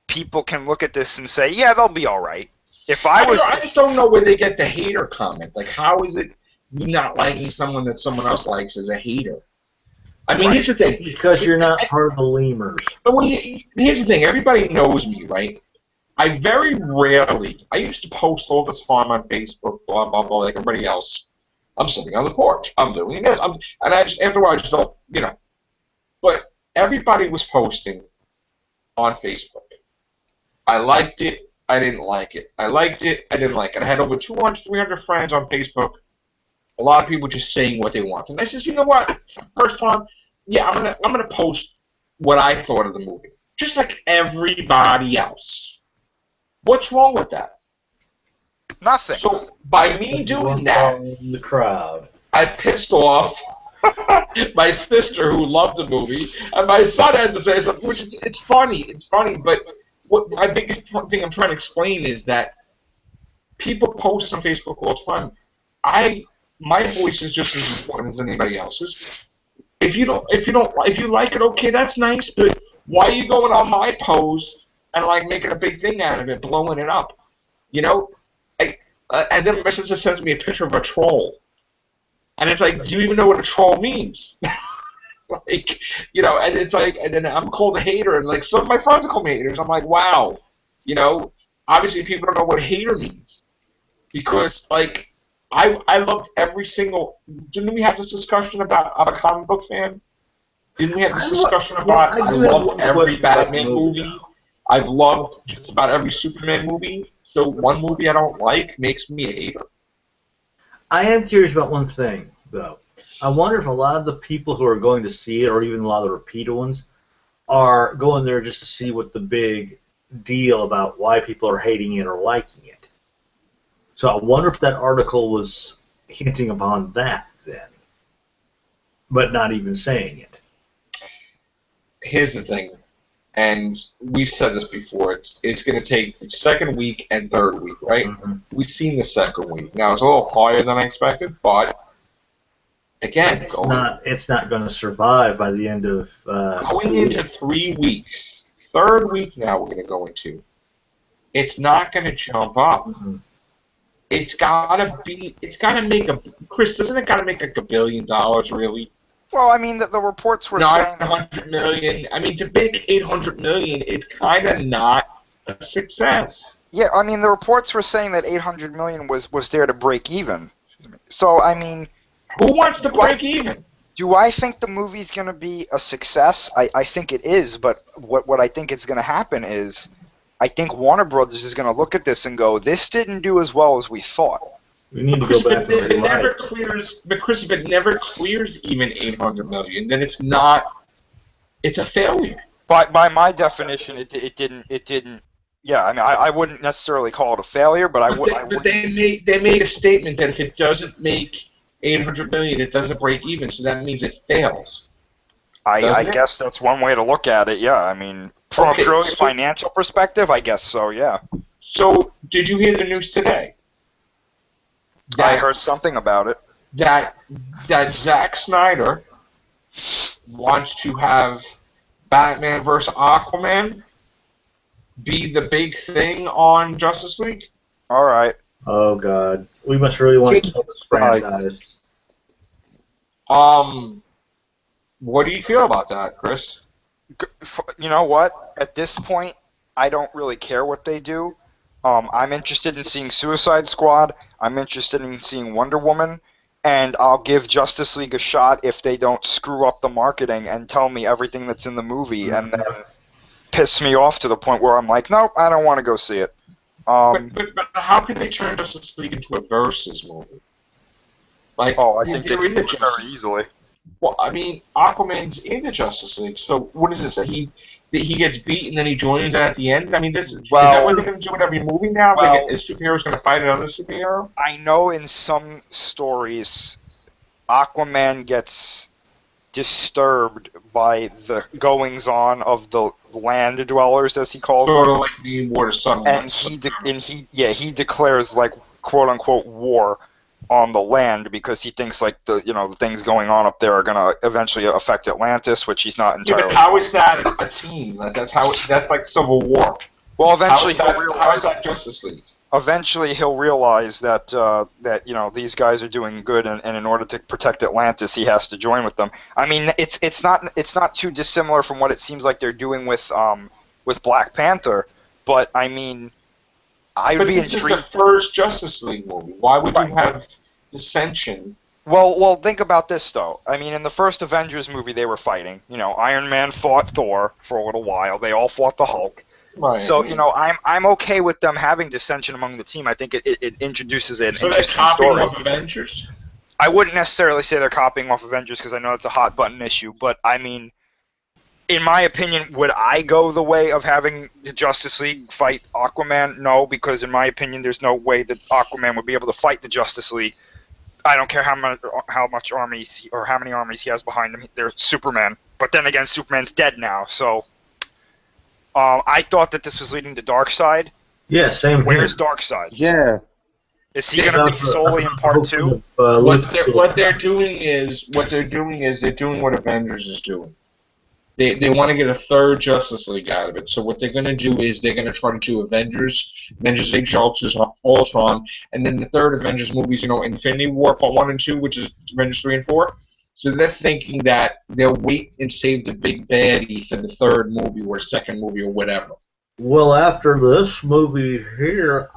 people can look at this and say, yeah, they'll be all right. I just don't know where they get the hater comment. Like, how is it you not liking someone that someone else likes as a hater? I mean, here's the thing. Because you're not part of the lemurs. But here's the thing. Everybody knows me, right? I very rarely. I used to post all the time on Facebook, blah blah blah, like everybody else. I'm sitting on the porch. I'm doing this. After a while, I just don't, But everybody was posting on Facebook. I liked it. I didn't like it. I liked it. I didn't like it. I had over 200, 300 friends on Facebook. A lot of people just saying what they want. And I says, you know what? First time, yeah, I'm gonna post what I thought of the movie, just like everybody else. What's wrong with that? Nothing. So by me doing that, the crowd, I pissed off my sister who loved the movie, and my son had to say something, which it's funny. It's funny, but what I think the thing I'm trying to explain is that people post on Facebook all the time. My voice is just as important as anybody else's. If you like it, okay, that's nice. But why are you going on my post and like making a big thing out of it, blowing it up? You know, and then my sister sends me a picture of a troll, and it's like, do you even know what a troll means? Like, and it's like, and then I'm called a hater, and like some of my friends call me haters. I'm like, wow, obviously people don't know what hater means because like. I loved every single. Didn't we have this discussion about I'm a comic book fan? Didn't we have this discussion about I loved every Batman movie? I've loved just about every Superman movie. So one movie I don't like makes me a hater. I am curious about one thing, though. I wonder if a lot of the people who are going to see it, or even a lot of the repeated ones, are going there just to see what the big deal about why people are hating it or liking it. So I wonder if that article was hinting upon that then, but not even saying it. Here's the thing, and we've said this before, it's going to take the second week and third week, right? Mm-hmm. We've seen the second week. Now, it's a little higher than I expected, but, again, it's not going to survive by the end of going into 3 weeks. Third week now we're going to go into. It's not going to jump up. Mm-hmm. It's gotta make Chris, doesn't it gotta make like $1 billion, really? Well, I mean, the reports were saying... $900 million. I mean, to make $800 million, it's kind of not a success. Yeah, I mean, the reports were saying that $800 million was there to break even. So, I mean... Who wants to break even? Do I think the movie's going to be a success? I think it is, but what I think is going to happen is... I think Warner Brothers is going to look at this and go, this didn't do as well as we thought. We need to go back if it never clears, but Chris, if it never clears even $800 million, then it's a failure. By my definition, it didn't. Yeah, I mean, I wouldn't necessarily call it a failure, but I would. But they made a statement that if it doesn't make $800 million, it doesn't break even, so that means it fails. I guess that's one way to look at it. Yeah, I mean. From a purely financial perspective, I guess so, yeah. So, did you hear the news today? I heard something about it. That Zack Snyder wants to have Batman vs. Aquaman be the big thing on Justice League? All right. Oh, God. We must really want to kill this franchise. What do you feel about that, Chris? You know what? At this point, I don't really care what they do. I'm interested in seeing Suicide Squad. I'm interested in seeing Wonder Woman. And I'll give Justice League a shot if they don't screw up the marketing and tell me everything that's in the movie and then piss me off to the point where I'm like, nope, I don't want to go see it. But how could they turn Justice League into a versus movie? Like, I think they can do it very easily. Well, I mean, Aquaman's in the Justice League, so what is this? That he gets beat and then he joins at the end? I mean, is that what they're going to do in every movie now? A superhero's going to fight another superhero? I know in some stories, Aquaman gets disturbed by the goings-on of the land dwellers, as he calls them. Sort of like the War to Sunlight. And he declares, like, quote-unquote war on the land because he thinks like the things going on up there are going to eventually affect Atlantis, which he's not entirely. Yeah, but how is that a team? That's like Civil War. Well, eventually he'll realize. How is that Justice League? Eventually he'll realize that these guys are doing good, and in order to protect Atlantis, he has to join with them. I mean, it's not too dissimilar from what it seems like they're doing with Black Panther, but I mean. But this is the first Justice League movie. Why would you have dissension? Well, think about this though. I mean, in the first Avengers movie, they were fighting. Iron Man fought Thor for a little while. They all fought the Hulk. Right. So I'm okay with them having dissension among the team. I think it introduces an interesting story. So they're copying off Avengers? I wouldn't necessarily say they're copying off Avengers because I know it's a hot button issue, but I mean. In my opinion, would I go the way of having the Justice League fight Aquaman? No, because in my opinion, there's no way that Aquaman would be able to fight the Justice League. I don't care how much armies or how many armies he has behind him. They're Superman. But then again, Superman's dead now. So I thought that this was leading to Darkseid. Yeah, same here. Where's Darkseid? Yeah. Is he going to be solely in part 2? What they're doing is they're doing what Avengers is doing. They want to get a third Justice League out of it. So what they're going to do is they're going to try to do Avengers Age of Ultron, and then the third Avengers movies, Infinity War Part 1 and 2, which is Avengers 3 and 4. So they're thinking that they'll wait and save the big baddie for the third movie or second movie or whatever. Well, after this movie here,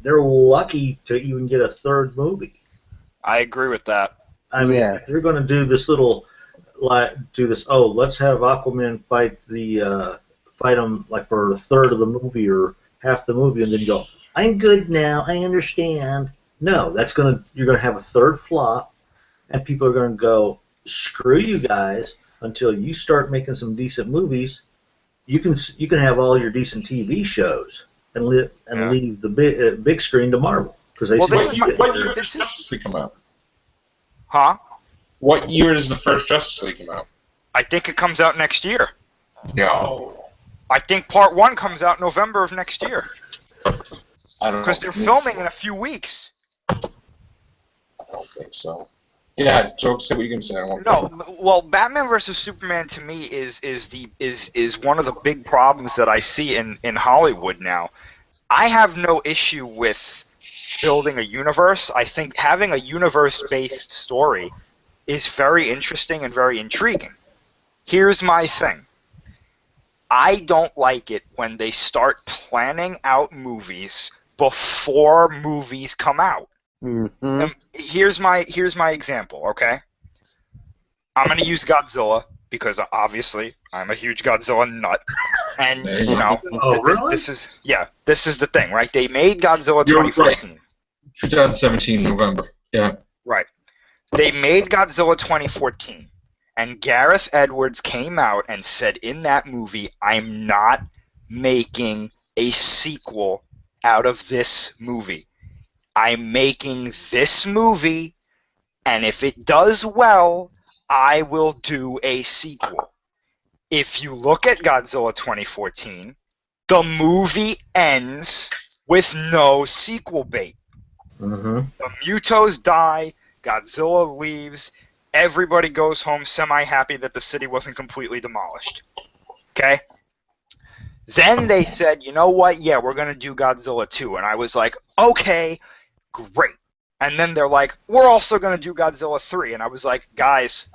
they're lucky to even get a third movie. I agree with that. I mean, if you're going to do this let's have Aquaman fight him like for a third of the movie or half the movie, and then you go, I'm good now, I understand. No, you're gonna have a third flop, and people are gonna go, screw you guys, until you start making some decent movies. You can have all your decent TV shows and leave the big screen to Marvel, because they what year does Justice League come out? Huh? What year does the first Justice League come out? I think it comes out next year. No. I think Part 1 comes out November of next year. I don't know. Because they're filming in a few weeks. I don't think so. Yeah, Joe, say what you can say. No, well, Batman vs Superman to me is one of the big problems that I see in Hollywood now. I have no issue with building a universe. I think having a universe-based story is very interesting and very intriguing. Here's my thing. I don't like it when they start planning out movies before movies come out. Mm-hmm. Here's my example, okay? I'm going to use Godzilla because obviously I'm a huge Godzilla nut. And this is the thing, right? They made Godzilla 2014. Right. 2017 November. Yeah. Right. They made Godzilla 2014, and Gareth Edwards came out and said in that movie, I'm not making a sequel out of this movie. I'm making this movie, and if it does well, I will do a sequel. If you look at Godzilla 2014, the movie ends with no sequel bait. Mm-hmm. The Mutos die, Godzilla leaves, everybody goes home semi-happy that the city wasn't completely demolished. Okay? Then they said, you know what, yeah, we're going to do Godzilla 2. And I was like, okay, great. And then they're like, we're also going to do Godzilla 3. And I was like, guys.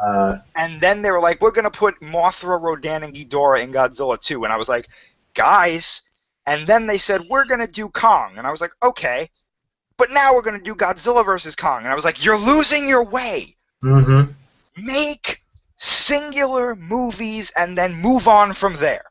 And then they were like, we're going to put Mothra, Rodan, and Ghidorah in Godzilla 2. And I was like, guys. And then they said, we're going to do Kong. And I was like, okay. But now we're going to do Godzilla versus Kong. And I was like, you're losing your way. Mm-hmm. Make singular movies and then move on from there.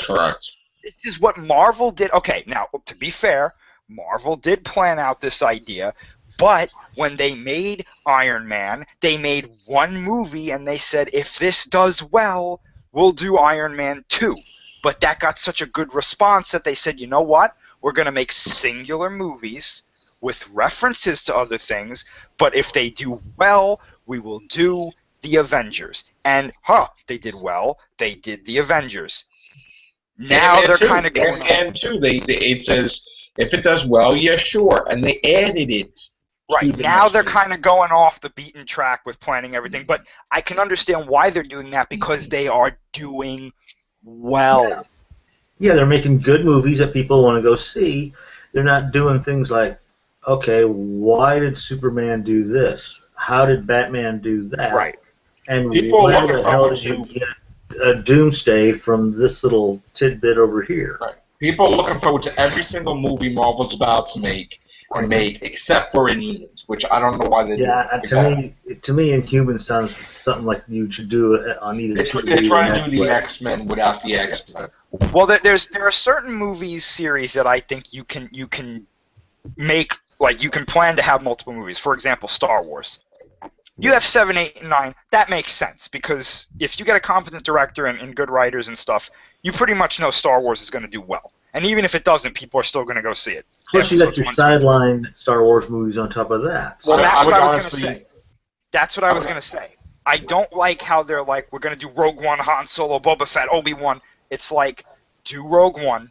Correct. This is what Marvel did. Okay, now, to be fair, Marvel did plan out this idea, but when they made Iron Man, they made one movie and they said, if this does well, we'll do Iron Man 2. But that got such a good response that they said, you know what? We're going to make singular movies with references to other things, but if they do well, we will do the Avengers. And, they did well. They did the Avengers. Now they're kind of going on. And two, it says, if it does well, yeah, sure. And they added it. Right, now they're kind of going off the beaten track with planning everything, but I can understand why they're doing that, because they are doing well. Yeah, they're making good movies that people want to go see. They're not doing things like, okay, why did Superman do this? How did Batman do that? Right. And where the hell did you get a Doomsday from this little tidbit over here? Right. People are looking forward to every single movie Marvel's about to make, except for Inhumans, which I don't know why they do. Yeah, to me, Inhumans sounds something like you should do it on either. They're trying to do the X-Men without the X-Men. Well, there are certain movies series that I think you can make, like, you can plan to have multiple movies. For example, Star Wars. You have 7, 8, and 9. That makes sense, because if you get a competent director and good writers and stuff, you pretty much know Star Wars is going to do well. And even if it doesn't, people are still going to go see it. Plus, you got your sideline Star Wars movies on top of that. Well, that's what I was going to say. That's what I was going to say. I don't like how they're like, we're going to do Rogue One, Han Solo, Boba Fett, Obi-Wan. It's like, do Rogue One.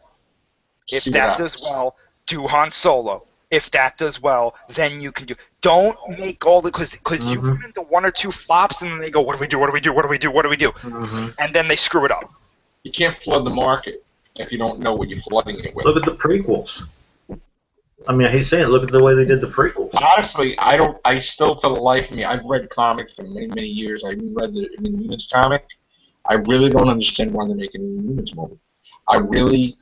If that does well, do Han Solo. If that does well, then you can do. Don't make all the because you run into one or two flops and then they go, what do we do? What do we do? What do we do? What do we do? And then they screw it up. You can't flood the market if you don't know what you're flooding it with. Look at the prequels. I mean, I hate saying it. Look at the way they did the prequels. Honestly, I don't. I still, for the life of me, I've read comics for many, many years. I reread the Inhumans comic. I really don't understand why they're making an Inhumans movie. I really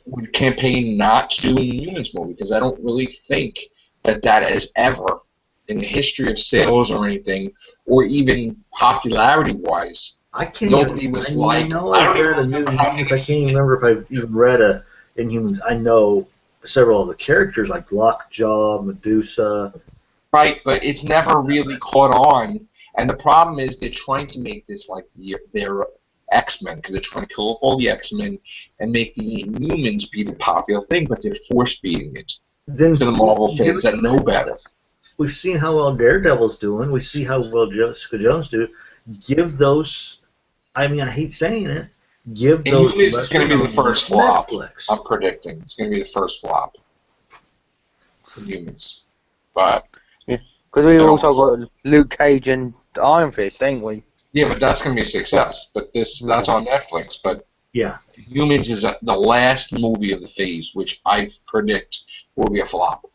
would campaign not to do an Inhumans movie because I don't really think that has ever, in the history of sales or anything, or even popularity-wise, I can't nobody even, was I like. know I I've don't read a even new remember having Inhumans. I can't even remember if I've even read a Inhumans. I know several of the characters like Lockjaw, Medusa. Right, but it's never really caught on. And the problem is they're trying to make this like their X-Men, because they're trying to kill off all the X-Men and make the Inhumans be the popular thing, but they're force-feeding it Then to the Marvel fans that know better. We've seen how well Daredevil's doing. We see how well Jessica Jones do. Give those. I mean, I hate saying it. Give those. Inhumans is going to be the first flop. Netflix. I'm predicting it's going to be the first flop. Inhumans, but because we also got Luke Cage and Iron Fist, ain't we? yeah, but that's going to be a success. But that's on Netflix. But yeah, Humans is the last movie of the phase, which I predict will be a flop.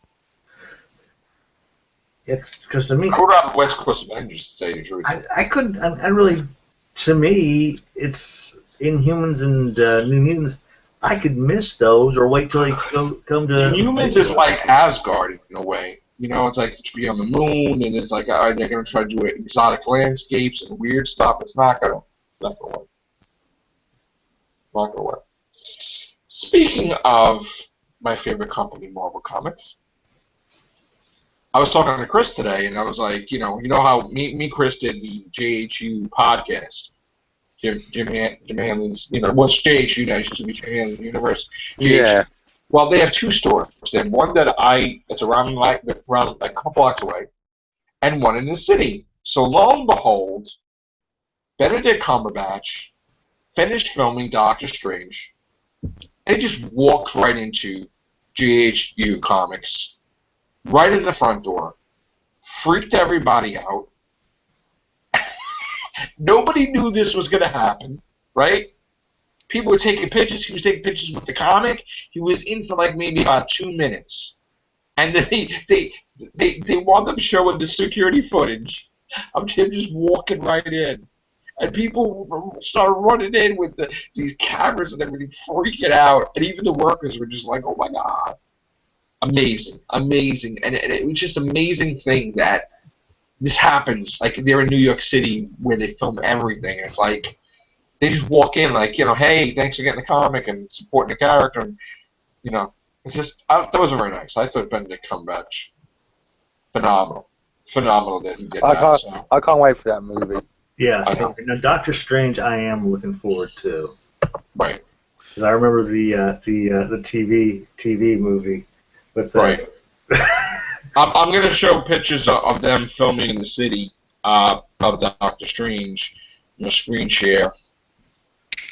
Because to me, I would rather West Coast Avengers, to say the truth. I couldn't. I really. To me, it's Inhumans and New Mutants. I could miss those or wait till they come to. Humans is like Asgard in a way. You know, it's like to be on the moon, and it's like they're going to try to do exotic landscapes and weird stuff. It's not going to work. Not going to work. Speaking of my favorite company, Marvel Comics, I was talking to Chris today, and I was like, you know how me Chris did the JHU podcast. Jim Hanley's, what's JHU now? It used to be Jim Hanley's Universe. JHU. Yeah. Well, they have two stores. They have one that's around like a couple blocks away, and one in the city. So lo and behold, Benedict Cumberbatch finished filming Doctor Strange, and he just walked right into JHU Comics, right in the front door, freaked everybody out. Nobody knew this was going to happen, right? People were taking pictures. He was taking pictures with the comic. He was in for like maybe about 2 minutes. And then they wound up showing the security footage of him just walking right in. And people started running in with these cameras and everything, freaking out. And even the workers were just like, oh my God. Amazing. Amazing. And it was just an amazing thing that this happens. Like, they're in New York City where they film everything. It's like, they just walk in like, hey, thanks for getting the comic and supporting the character. And, it's just, that was very nice. I thought Benedict Cumberbatch, phenomenal. Phenomenal that he did that. I can't wait for that movie. Yeah, so now Doctor Strange I am looking forward to. Right. Because I remember the TV movie. With right. I'm going to show pictures of them filming in the city of Doctor Strange, screen share,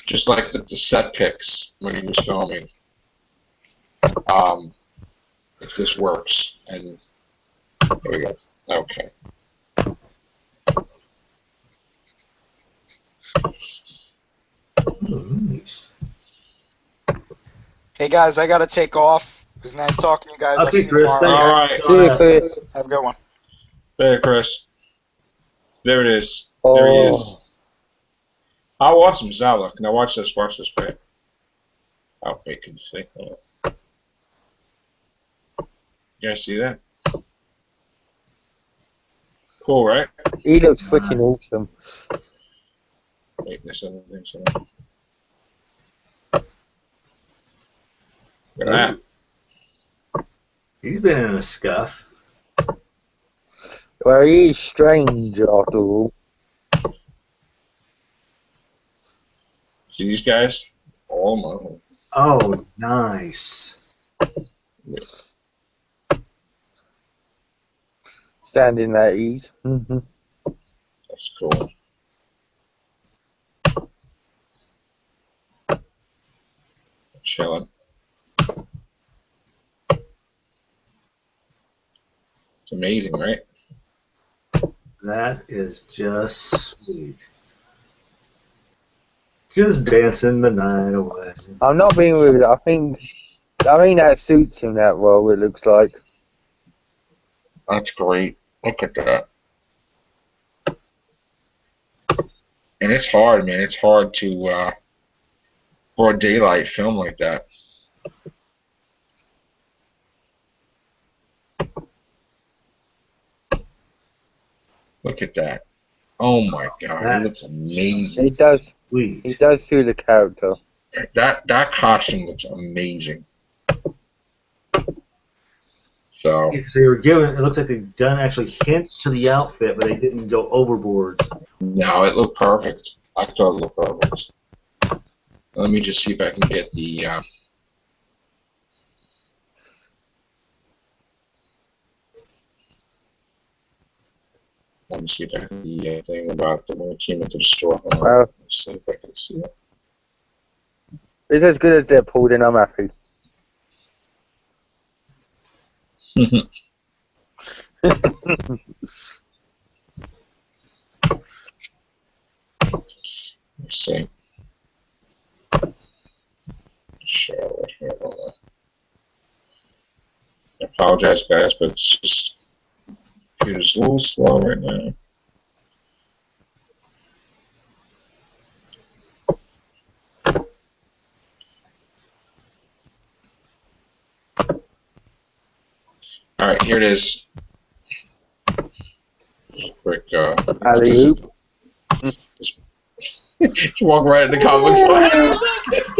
just like the set pics when he was filming. If this works, and there we go. Okay. Nice. Hey guys, I gotta take off. It was nice talking to you guys. Okay, Chris. All right. See you, Chris. Have a good one. There, Chris. There it is. Oh. There he is. How awesome is that look? Now watch this. Watch this, man. Oh, wait, can you see? Hold on. You guys see that? Cool, right? He looks freaking awesome. Wait, there's other things on there. Look at that. He's been in a scuff. Well, he's strange after all. See these guys? Oh my. Oh, nice. Standing at ease. Mm-hmm. That's cool. Chilling. amazing, right? That is just sweet. Just dancing the night away. I'm not being rude. I think that suits him that well. It looks like. That's great. Look at that. And it's hard, man. It's hard to broad daylight film like that. Look at that. Oh my God, it looks amazing. He does. Sweet. He does suit the character. That costume looks amazing. So They were given. It looks like they've done actually hints to the outfit, but they didn't go overboard. no, it looked perfect. I thought it looked perfect. Let me just see if I can get the. Let me see if I can get the thing about the when it came into the store. Let's see if I can see it. It's as good as Deadpool, then I'm happy. Let's see. Sure. I apologize, guys, but it's just computer's a little slow right now. All right, here it is. Just a quick. Alley-oop. Just walk right in the comments.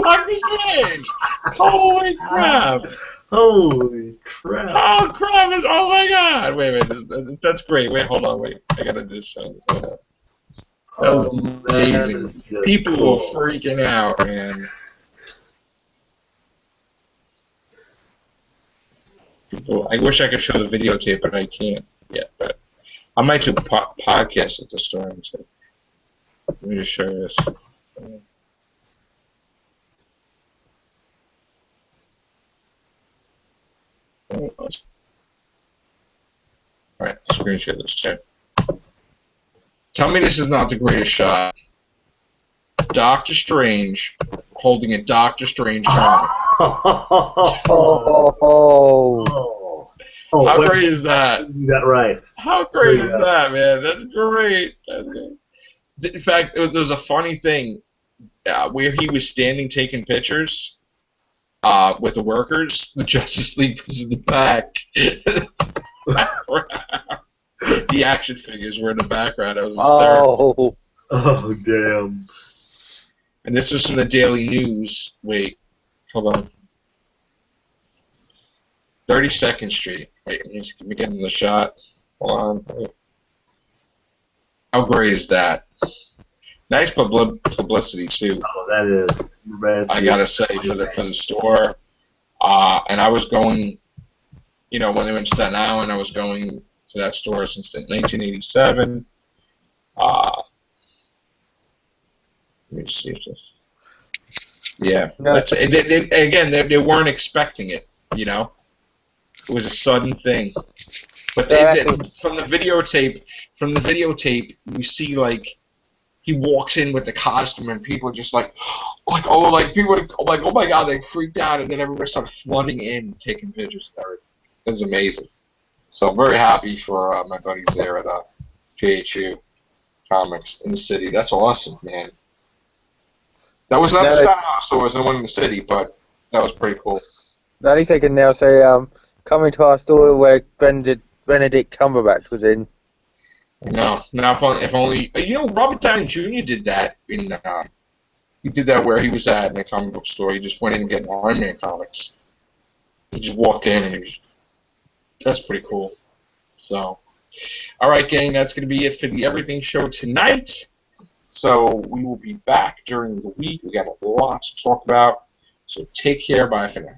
Doctor Strange! Holy crap! Holy crap! Oh crap! Oh my God! Wait, that's great. Wait, hold on, wait. I gotta just show this. Hold on. That was amazing. People were freaking out, man. People, I wish I could show the videotape, but I can't yet. But I might do a podcast at the store. Let me just show you this. Alright, screen share this, check. Tell me this is not the greatest shot. Doctor Strange holding a Doctor Strange comic. How great is that? You got right. How great is that, man? That's great. That's great. In fact, there was a funny thing where he was standing taking pictures with the workers. The Justice League was in the back. The action figures were in the background. It was hysterical. Oh, damn. And this was from the Daily News. Wait, hold on. 32nd Street. Wait, let me get in the shot. Hold on. Wait. How great is that? Nice publicity too. Oh, that is bad. I gotta say for the store. And I was going, you know, when they went to Staten Island, I was going to that store since 1987. Let me just see if this. Yeah, again, they weren't expecting it. You know, it was a sudden thing. But from the videotape, you see like he walks in with the costume, and people are just like people are like, oh my God, they freaked out, and then everybody started flooding in, taking pictures and everything. It was amazing. So I'm very happy for my buddies there at JHU Comics in the city. That's awesome, man. That was not the Staten Island store, it was the one in the city, but that was pretty cool. At least they can now say, coming to our store where Benedict Cumberbatch was in. No, if only, you know, Robert Downey Jr. did that in, he did that where he was at in a comic book store. He just went in and get Iron Man comics. He just walked in and that's pretty cool. So, alright gang, that's going to be it for the Everything Show tonight. So, we will be back during the week. We got a lot to talk about. So, take care. Bye for now.